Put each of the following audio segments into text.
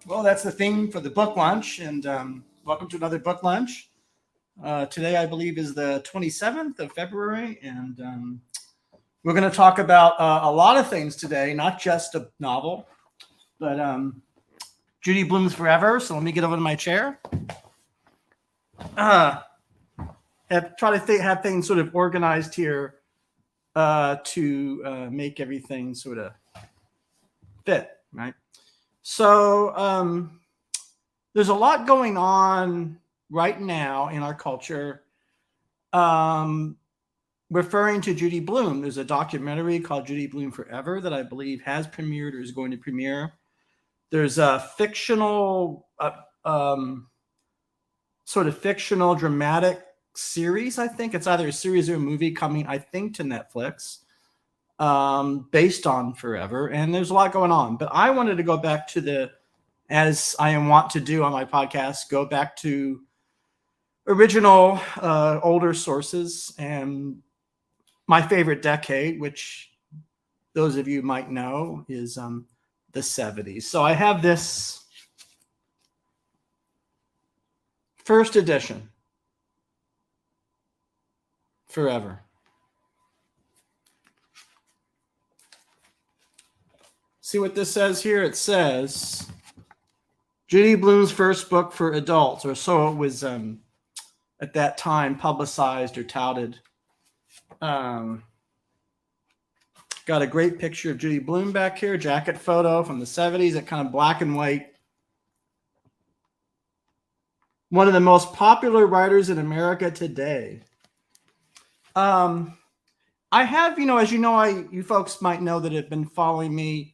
Well, that's the theme for the book lunch, and welcome to another book lunch. Today, I believe, is the 27th of February, and we're going to talk about a lot of things today, not just a novel, but Judy Blume's Forever. So let me get over to my chair. Try to have things sort of organized here to make everything sort of fit, right? So there's a lot going on right now in our culture referring to Judy Blume. There's a documentary called Judy Blume Forever that I believe has premiered or is going to premiere. There's a fictional, sort of fictional dramatic series. I think it's either a series or a movie coming, I think, to Netflix based on Forever. And there's a lot going on. But I wanted to go back to as I am wont to do on my podcast, go back to original older sources and my favorite decade, which those of you might know is the 70s. So I have this first edition, Forever. See what this says here? It says Judy Blume's first book for adults, or so it was at that time publicized or touted. Got a great picture of Judy Blume back here, jacket photo from the 70s, that kind of black and white. One of the most popular writers in America today. I have, as you know, you folks might know that have been following me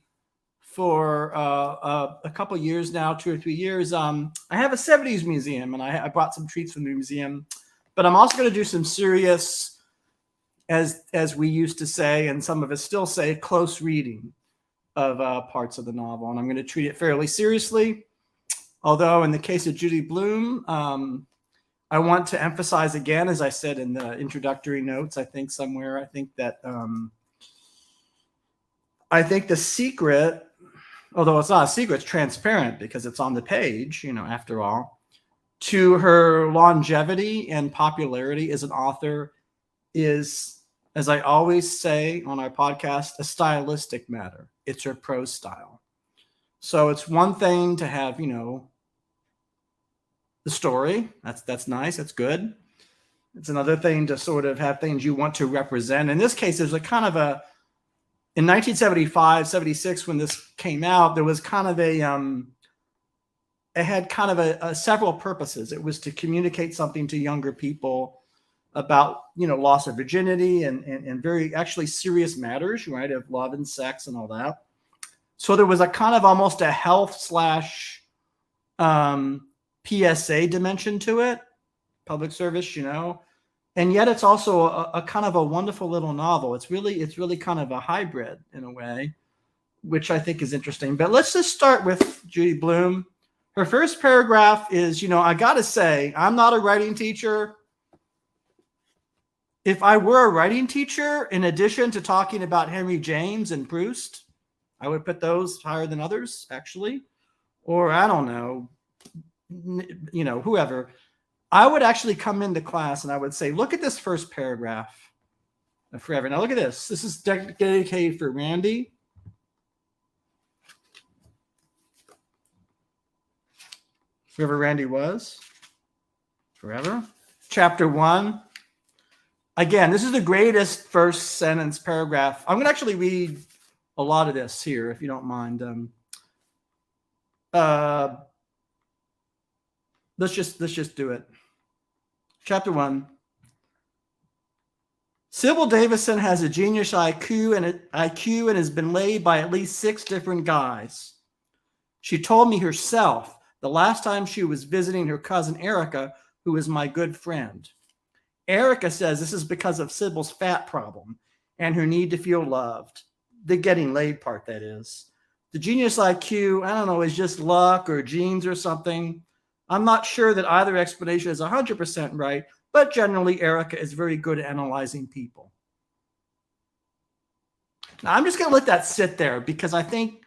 for a couple of years now, 2 or 3 years. I have a 70s museum, and I brought some treats from the museum, but I'm also going to do some serious, as we used to say, and some of us still say, close reading of parts of the novel. And I'm going to treat it fairly seriously. Although in the case of Judy Blume, I want to emphasize again, as I said in the introductory notes, I think that I think the secret, although it's not a secret, it's transparent because it's on the page, after all, to her longevity and popularity as an author is, as I always say on our podcast, a stylistic matter. It's her prose style. So it's one thing to have, the story. That's nice. That's good. It's another thing to sort of have things you want to represent. In this case, there's a kind of in 1975, 76, when this came out, there was kind of it had kind of several purposes. It was to communicate something to younger people about, loss of virginity and very actually serious matters, right, of love and sex and all that. So there was a kind of almost a health / PSA dimension to it, public service, and yet it's also a kind of a wonderful little novel. It's really kind of a hybrid in a way, which I think is interesting. But let's just start with Judy Blume. Her first paragraph is, I got to say, I'm not a writing teacher. If I were a writing teacher, in addition to talking about Henry James and Proust, I would put those higher than others, actually. Or I don't know, whoever. I would actually come into class and I would say, look at this first paragraph of Forever. Now look at this. This is dedicated for Randy. Whoever Randy was. Forever. Chapter 1. Again, this is the greatest first sentence paragraph. I'm going to actually read a lot of this here, if you don't mind. Let's just do it. Chapter 1. Sybil Davison has a genius IQ and has been laid by at least 6 different guys. She told me herself the last time she was visiting her cousin Erica, who is my good friend. Erica says this is because of Sybil's fat problem and her need to feel loved. The getting laid part, that is. The genius IQ, I don't know, is just luck or genes or something. I'm not sure that either explanation is 100% right, but generally Erica is very good at analyzing people. Now, I'm just going to let that sit there because I think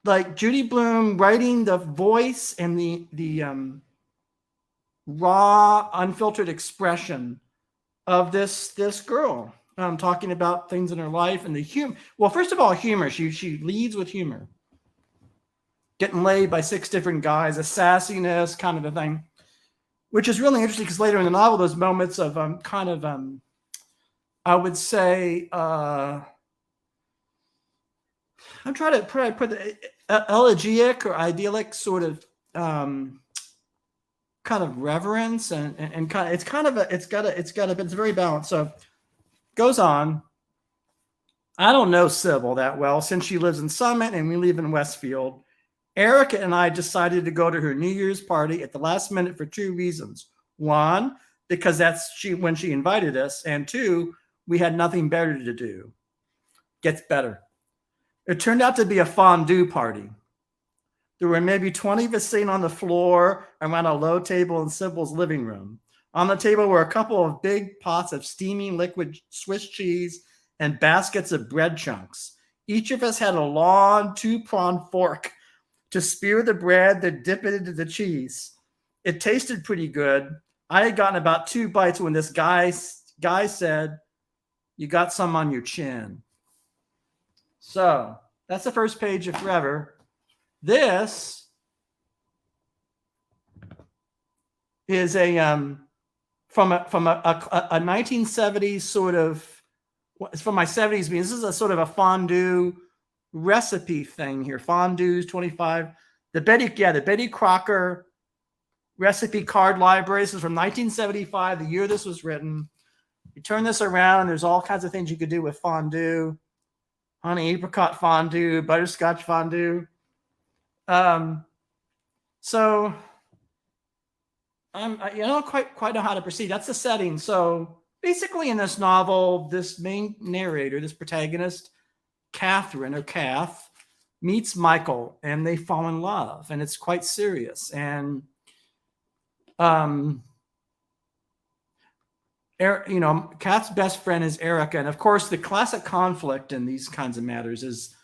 like Judy Blume writing the voice and the raw, unfiltered expression of this girl, talking about things in her life and the humor. Well, first of all, humor. She leads with humor. Getting laid by 6 different guys, a sassiness kind of a thing, which is really interesting because later in the novel, those moments of I would say, I'm trying to put the elegiac or idyllic sort of kind of reverence and kind of, it's very balanced. So goes on. I don't know Sybil that well since she lives in Summit and we live in Westfield. Erica and I decided to go to her New Year's party at the last minute for 2 reasons. 1, because that's when she invited us, and 2, we had nothing better to do. Gets better. It turned out to be a fondue party. There were maybe 20 of us sitting on the floor around a low table in Sybil's living room. On the table were a couple of big pots of steaming liquid Swiss cheese and baskets of bread chunks. Each of us had a long 2-pronged fork to spear the bread, then dip it into the cheese. It tasted pretty good. I had gotten about 2 bites when this guy said, "You got some on your chin." So that's the first page of Forever. This is a from a 1970s sort of, it's from my 70s. This is a sort of a fondue recipe thing here. Fondues 25. The Betty Crocker recipe card library. This is from 1975, the year this was written. You turn this around, there's all kinds of things you could do with fondue. Honey apricot fondue, butterscotch fondue. So I don't quite know how to proceed. That's the setting. So basically in this novel, this main narrator, this protagonist, Catherine or Kath, meets Michael and they fall in love, and it's quite serious. And Kath's best friend is Erica, and of course the classic conflict in these kinds of matters is,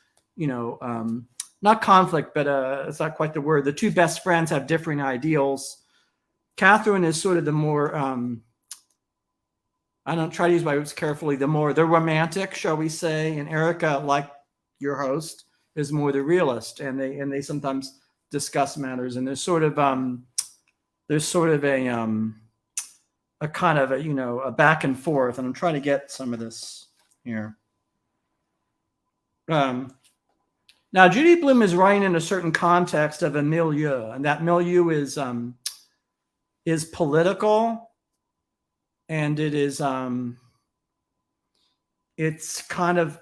not conflict, but it's not quite the word. The 2 best friends have differing ideals. Catherine is sort of the more I don't try to use my words carefully, the romantic, shall we say, and Erica, like your host, is more the realist, and they sometimes discuss matters, and there's sort of a kind of a back and forth, and I'm trying to get some of this here. Now Judy Blume is writing in a certain context of a milieu, and that milieu is political. And it is, it's kind of,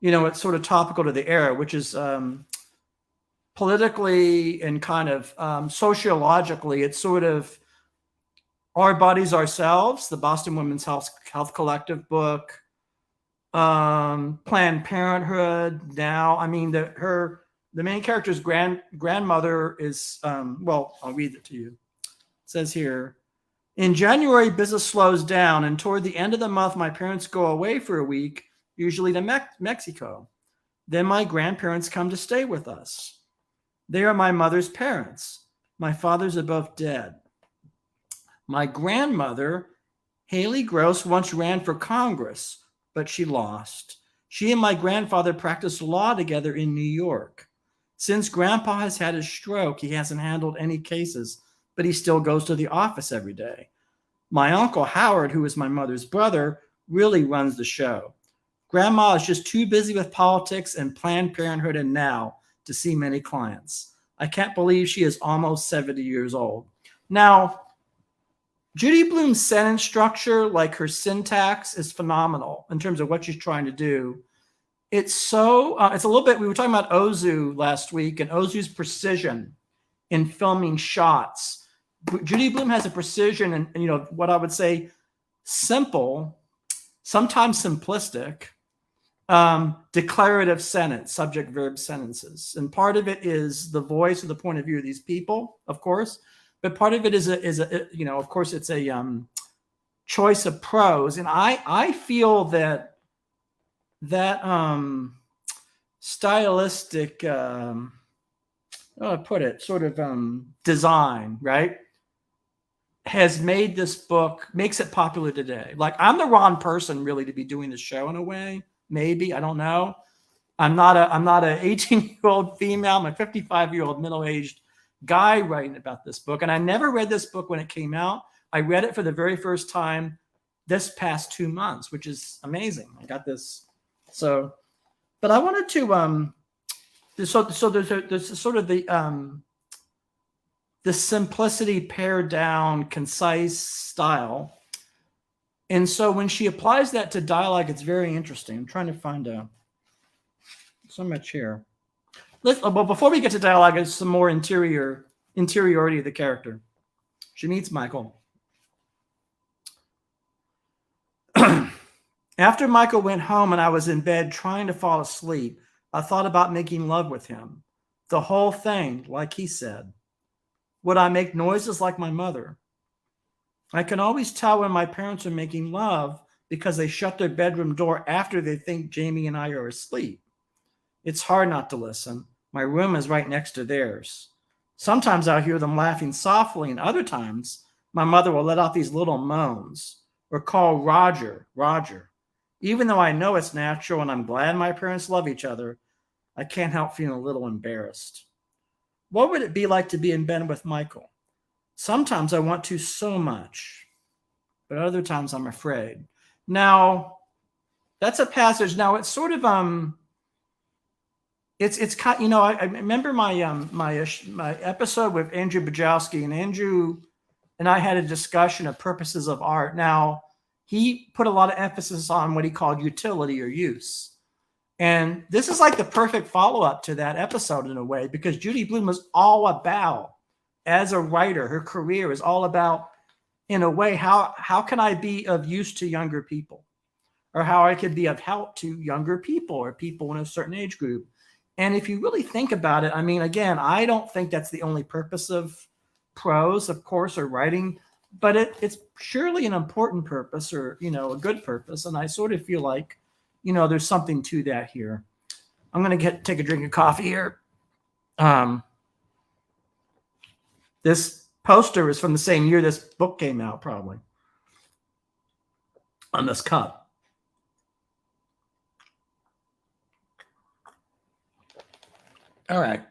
it's sort of topical to the era, which is politically and kind of sociologically, it's sort of Our Bodies, Ourselves, the Boston Women's Health Collective book, Planned Parenthood. Now, I mean, the main character's grandmother is, well, I'll read it to you. It says here, in January, business slows down, and toward the end of the month, my parents go away for a week, usually to Mexico. Then my grandparents come to stay with us. They are my mother's parents. My fathers are both dead. My grandmother, Haley Gross, once ran for Congress, but she lost. She and my grandfather practiced law together in New York. Since Grandpa has had his stroke, he hasn't handled any cases, but he still goes to the office every day. My uncle Howard, who is my mother's brother, really runs the show. Grandma is just too busy with politics and Planned Parenthood and now to see many clients. I can't believe she is almost 70 years old. Now, Judy Blume's sentence structure, like her syntax, is phenomenal in terms of what she's trying to do. It's so, it's a little bit, we were talking about Ozu last week, and Ozu's precision in filming shots. Judy Blume has a precision and what I would say simple, sometimes simplistic, declarative sentence, subject verb sentences. And part of it is the voice or the point of view of these people, of course, but part of it is of course it's a choice of prose. And I feel that stylistic, how do I put it, sort of design, right, has made this book, makes it popular today. Like, I'm the wrong person really to be doing the show in a way. Maybe, I don't know. I'm not a 18-year-old female. I'm a 55-year-old middle-aged guy writing about this book. And I never read this book when it came out. I read it for the very first time this past 2 months, which is amazing. I got this. So, but I wanted to, there's sort of the simplicity, pared down, concise style. And so when she applies that to dialogue, it's very interesting. I'm trying to find so much here. Well, before we get to dialogue, there's some more interiority of the character. She meets Michael. After Michael went home and I was in bed trying to fall asleep, I thought about making love with him. The whole thing, like he said. Would I make noises like my mother? I can always tell when my parents are making love because they shut their bedroom door after they think Jamie and I are asleep. It's hard not to listen. My room is right next to theirs. Sometimes I'll hear them laughing softly, and other times my mother will let out these little moans or call Roger, Roger. Even though I know it's natural and I'm glad my parents love each other, I can't help feeling a little embarrassed. What would it be like to be in bed with Michael? Sometimes I want to so much, but other times I'm afraid. Now, that's a passage. Now, it's sort of it's kind. I remember my episode with Andrew Bajowski, and Andrew and I had a discussion of purposes of art. Now, he put a lot of emphasis on what he called utility or use. And this is like the perfect follow-up to that episode in a way, because Judy Blume was all about, as a writer, her career is all about, in a way, how can I be of use to younger people, or how I could be of help to younger people or people in a certain age group. And if you really think about it, I mean, again, I don't think that's the only purpose of prose, of course, or writing, but it's surely an important purpose, or, a good purpose. And I sort of feel like, there's something to that here. I'm going to take a drink of coffee here. This poster is from the same year this book came out, probably, on this cup. All right.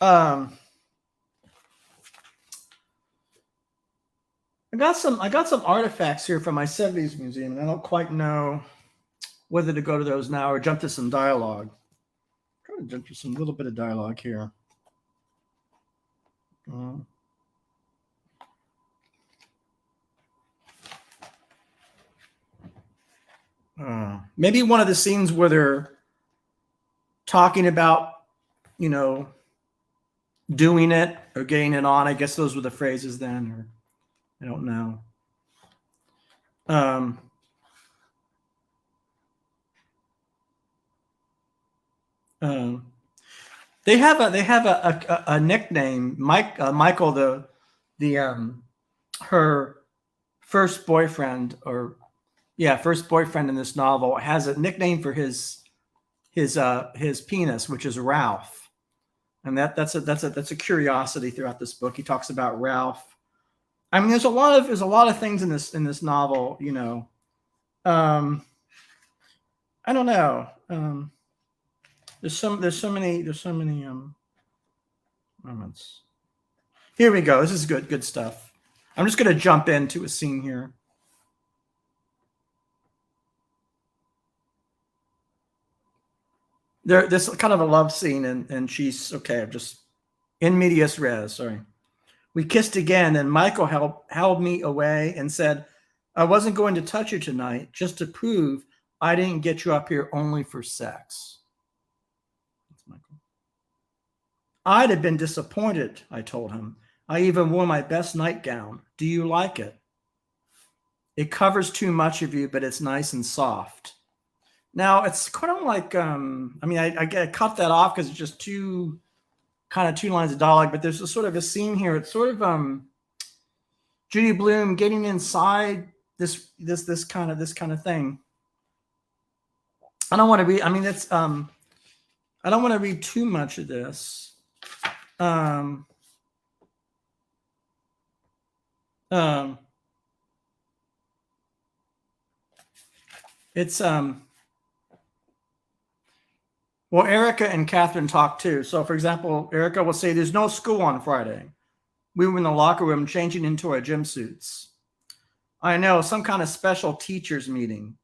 I got some artifacts here from my 70s museum, and I don't quite know whether to go to those now or jump to some dialogue. I'm trying to jump to some little bit of dialogue here. Maybe one of the scenes where they're talking about, doing it or getting it on. I guess those were the phrases then, or I don't know. They have a nickname. Michael, her first boyfriend, first boyfriend in this novel, has a nickname for his penis, which is Ralph, and that's a curiosity throughout this book. He talks about Ralph. I mean, there's a lot of things in this novel. I don't know. There's so many moments. Here we go. This is good stuff. I'm just going to jump into a scene here. This kind of a love scene, and she's okay. I'm just in medias res. Sorry. We kissed again, and Michael held me away and said, "I wasn't going to touch you tonight, just to prove I didn't get you up here only for sex." That's Michael. I'd have been disappointed, I told him. I even wore my best nightgown. Do you like it? It covers too much of you, but it's nice and soft. Now, it's kind of like, I cut that off because it's just two lines of dialogue, but there's a sort of a scene here. It's sort of Judy Blume getting inside this kind of thing. I don't want to read. I mean, it's I don't want to read too much of this. It's well, Erica and Catherine talk too. So, for example, Erica will say, "There's no school on Friday. We were in the locker room changing into our gym suits. I know, some kind of special teachers meeting.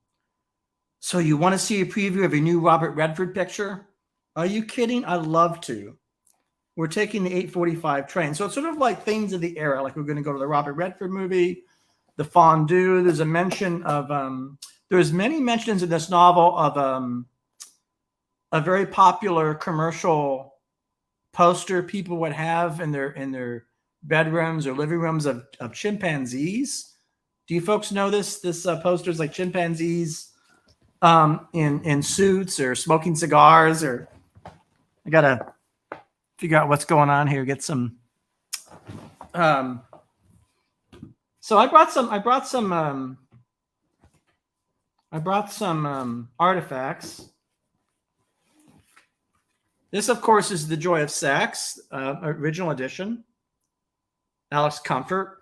So you want to see a preview of a new Robert Redford picture? Are you kidding? I'd love to. We're taking the 8:45 train." So it's sort of like things of the era. Like we're going to go to the Robert Redford movie, the fondue. There's a mention of, there's many mentions in this novel of a very popular commercial poster people would have in their bedrooms or living rooms of chimpanzees. Do you folks know this? This poster's like chimpanzees in suits or smoking cigars. Or I gotta figure out what's going on here. Get some. So I brought some artifacts. This, of course, is The Joy of Sex, original edition. Alex Comfort.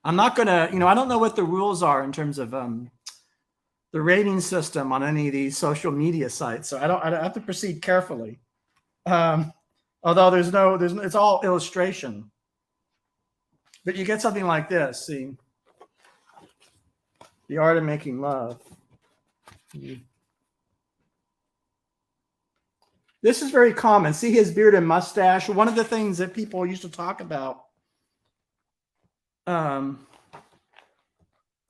I'm not going to, I don't know what the rules are in terms of the rating system on any of these social media sites. So I have to proceed carefully. Although it's all illustration. But you get something like this. See, The Art of Making Love. This is very common. See his beard and mustache. One of the things that people used to talk about.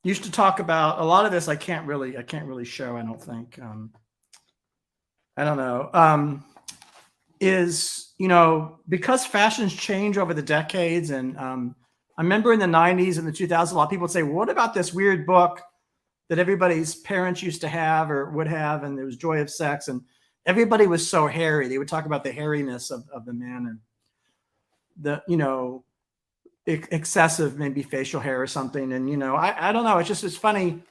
Used to talk about a lot of this. I can't really show. I don't think. I don't know. Is because fashions change over the decades, and I remember in the 90s and the 2000s, a lot of people would say, well, "What about this weird book that everybody's parents used to have or would have?" And there was Joy of Sex, and everybody was so hairy. They would talk about the hairiness of the man and the excessive maybe facial hair or something. And I don't know. It's funny.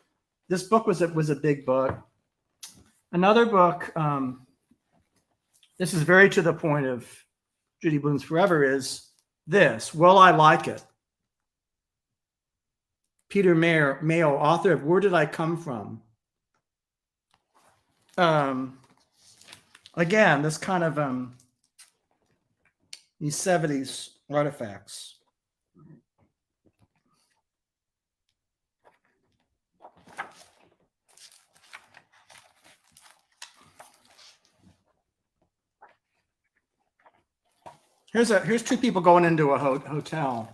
This book was a big book. Another book. This is very to the point of Judy Blume's Forever. Is this? Will I Like It? Peter Mayo, author of Where Did I Come From? Again, this kind of these 70s artifacts. Here's two people going into a hotel.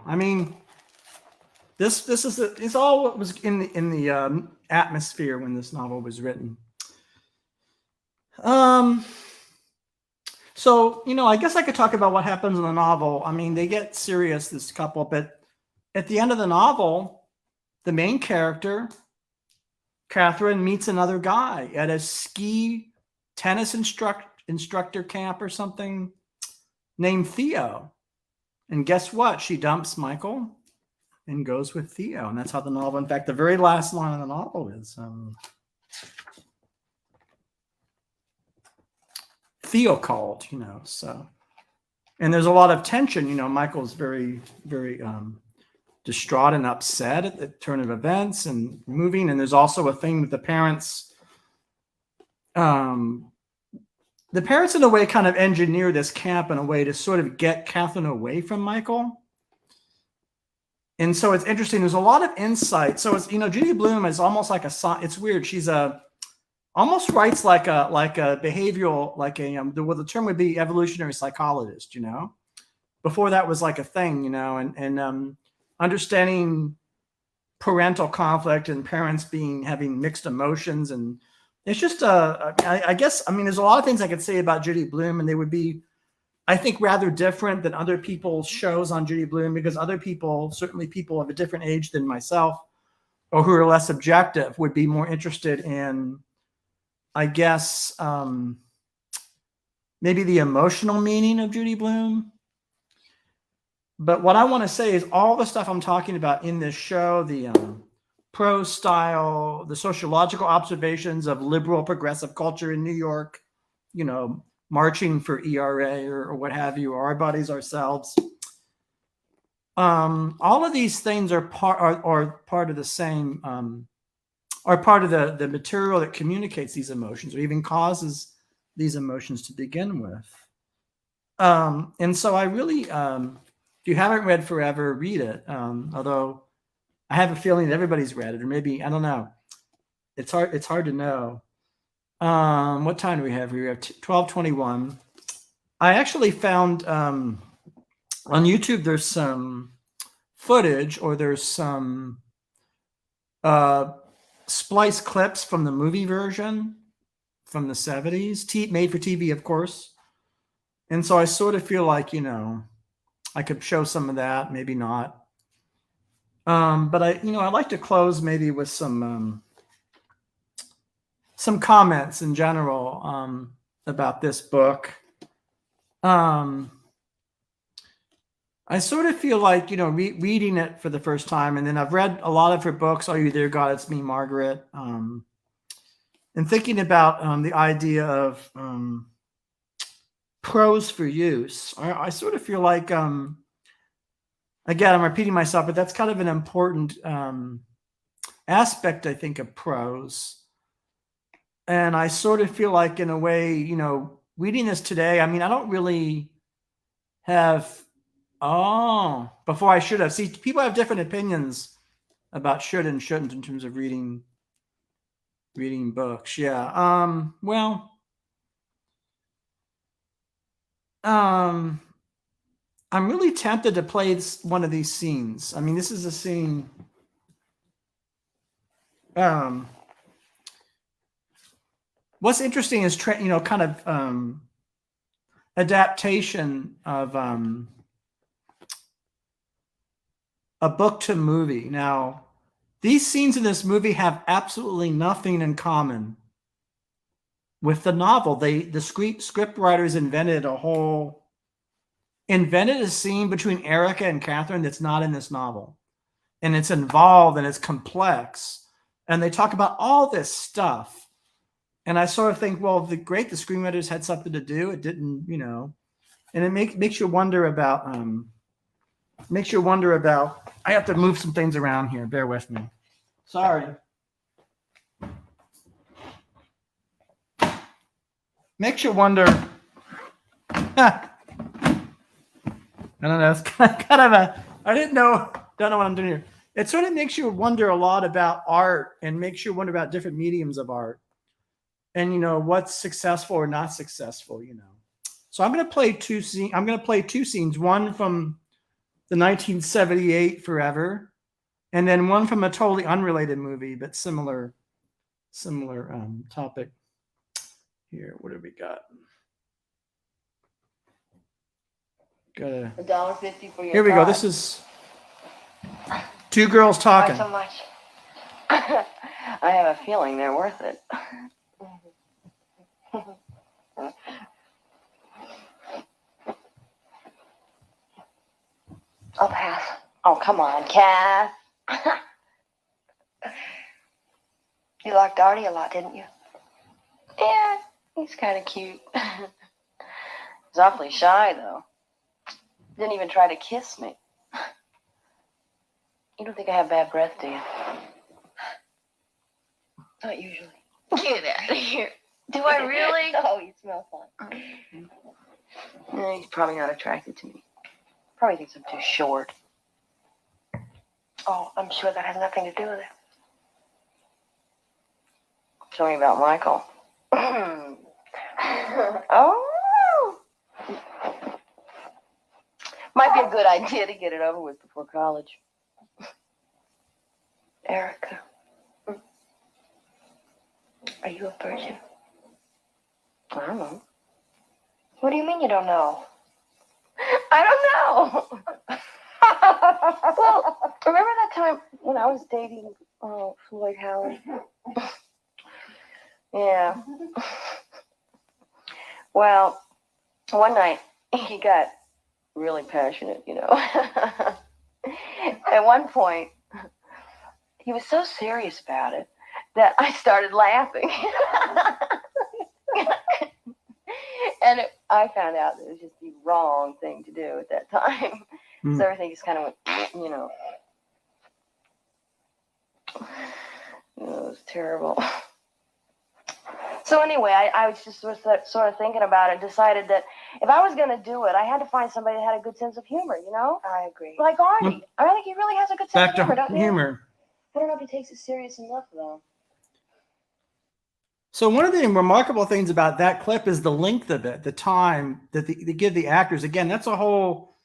I mean, it's all what was in the atmosphere when this novel was written. So I guess I could talk about what happens in the novel. I mean, they get serious, this couple, but at the end of the novel, the main character, Catherine, meets another guy at a ski tennis instructor camp or something named Theo. And guess what? She dumps Michael and goes with Theo. And that's how the novel, in fact, the very last line of the novel is Theo called, so. And there's a lot of tension. Michael's very, very distraught and upset at the turn of events and moving. And there's also a thing with the parents. The parents, in a way, kind of engineer this camp in a way to sort of get Catherine away from Michael. And so it's interesting. There's a lot of insight. So it's, Judy Blume is almost like it's weird. She's almost writes like a behavioral, the term would be evolutionary psychologist, before that was like a thing, and understanding parental conflict and parents having mixed emotions. And it's just, I guess, there's a lot of things I could say about Judy Blume, and they would be, I think, rather different than other people's shows on Judy Blume, because other people, certainly people of a different age than myself, or who are less objective, would be more interested in, I guess, maybe the emotional meaning of Judy Blume. But what I want to say is all the stuff I'm talking about in this show, the prose style, the sociological observations of liberal progressive culture in New York, marching for ERA or what have you, or our bodies, ourselves. All of these things are part of the same, are part of the material that communicates these emotions or even causes these emotions to begin with. And so I really, if you haven't read Forever, read it. Although I have a feeling that everybody's read it, or maybe, I don't know. It's hard to know. What time do we have here? We have 12:21. I actually found on YouTube there's some footage, or there's some splice clips from the movie version from the 70s, made for TV, of course. And so I sort of feel like, I could show some of that, maybe not. But I like to close maybe with some comments in general about this book. I sort of feel like, reading it for the first time, and then I've read a lot of her books, Are You There, God? It's Me, Margaret, and thinking about the idea of prose for use. I sort of feel like, again, I'm repeating myself, but that's kind of an important aspect, I think, of prose. And I sort of feel like, in a way, reading this today, I mean, I don't really have, before I should have. See, people have different opinions about should and shouldn't in terms of reading books. Yeah. I'm really tempted to play one of these scenes. I mean, this is a scene. What's interesting is, kind of adaptation of a book to movie. Now, these scenes in this movie have absolutely nothing in common with the novel. The script writers invented a scene between Erica and Catherine that's not in this novel. And it's involved and it's complex. And they talk about all this stuff. And I sort of think, well, the screenwriters had something to do. It didn't, and it makes you wonder about, I have to move some things around here. Bear with me. Sorry. Makes you wonder. I don't know. It's kind of I don't know what I'm doing here. It sort of makes you wonder a lot about art, and makes you wonder about different mediums of art, and what's successful or not successful. So I'm going to play two scenes. I'm going to play two scenes. One from the 1978 Forever, and then one from a totally unrelated movie but similar topic. Here, what do we got? $1.50 for your Here we go. This is two girls talking. Not so much. I have a feeling they're worth it. I'll pass. Oh, come on, Cass. You liked Artie a lot, didn't you? Yeah, he's kind of cute. He's awfully shy, though. Didn't even try to kiss me. You don't think I have bad breath, do you? Not usually. Get out of here. Do I really? Oh, you smell fine. Yeah, he's probably not attracted to me. Probably thinks I'm too short. Oh, I'm sure that has nothing to do with it. Tell me about Michael. Oh! Might be a good idea to get it over with before college. Erica. Are you a virgin? I don't know. What do you mean you don't know? I don't know. Well, remember that time when I was dating Floyd Howard? Yeah. Well, one night he got really passionate, At one point, he was so serious about it that I started laughing. And I found out that it was just the wrong thing to do at that time. So everything just kind of went, you know. It was terrible. So anyway, I was just sort of thinking about it, decided that if I was going to do it, I had to find somebody that had a good sense of humor, you know? I agree. Like Artie. I think he really has a good sense of humor, don't you? Humor. I don't know if he takes it serious enough, though. So one of the remarkable things about that clip is the length of it, the time that they give the actors. Again, that's a whole,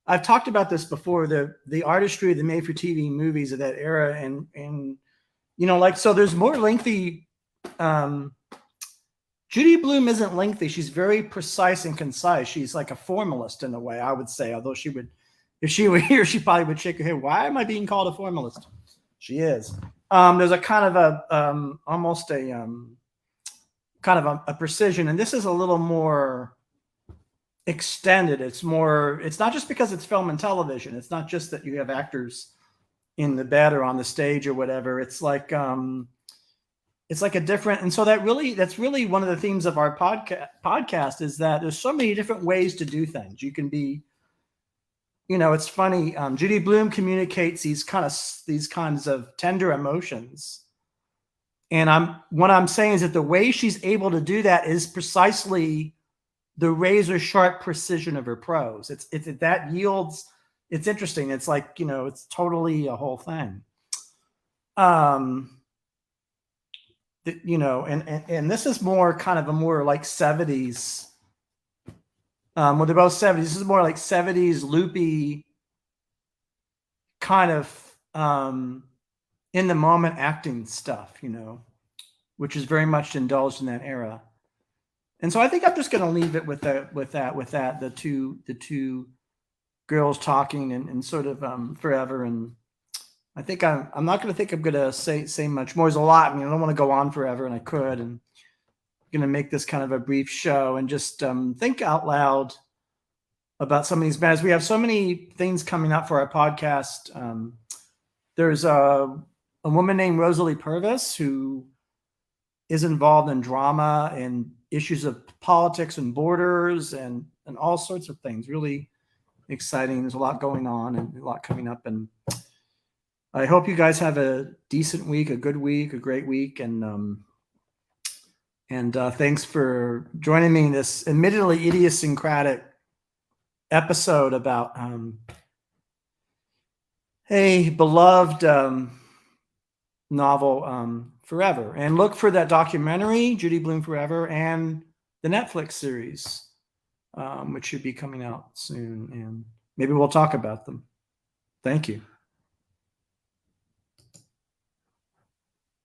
I've talked about this before, the artistry of the made-for-TV movies of that era. And you know, like, so there's more lengthy, Judy Blume isn't lengthy. She's very precise and concise. She's like a formalist in a way, I would say, although she would, if she were here, she probably would shake her head. Why am I being called a formalist? She is. There's a kind of a, almost a, kind of a precision. And this is a little more extended. It's more, it's not just because it's film and television. It's not just that you have actors in the bed or on the stage or whatever. It's like a different, and so that's really one of the themes of our podcast is that there's so many different ways to do things. You can be, you know, it's funny. Judy Blume communicates these kinds of tender emotions. And what I'm saying is that the way she's able to do that is precisely the razor sharp precision of her prose. It's that yields. It's interesting. It's like, you know, it's totally a whole thing. You know, and this is more kind of a more like 70s. Well, they're both 70s. This is more like 70s loopy kind of in the moment acting stuff, you know, which is very much indulged in that era. And so I think I'm just going to leave it with that, the two girls talking and sort of forever. And I think I'm not going to think I'm going to say much more. There's a lot. I mean, I don't want to go on forever, and I could. And I'm going to make this kind of a brief show and just think out loud about some of these matters. We have so many things coming up for our podcast. There's a woman named Rosalie Purvis who is involved in drama and issues of politics and borders and all sorts of things. Really exciting. There's a lot going on and a lot coming up. And I hope you guys have a decent week, a good week, a great week. And thanks for joining me in this admittedly idiosyncratic episode about a beloved novel, Forever. And look for that documentary, Judy Blume Forever, and the Netflix series, which should be coming out soon. And maybe we'll talk about them. Thank you.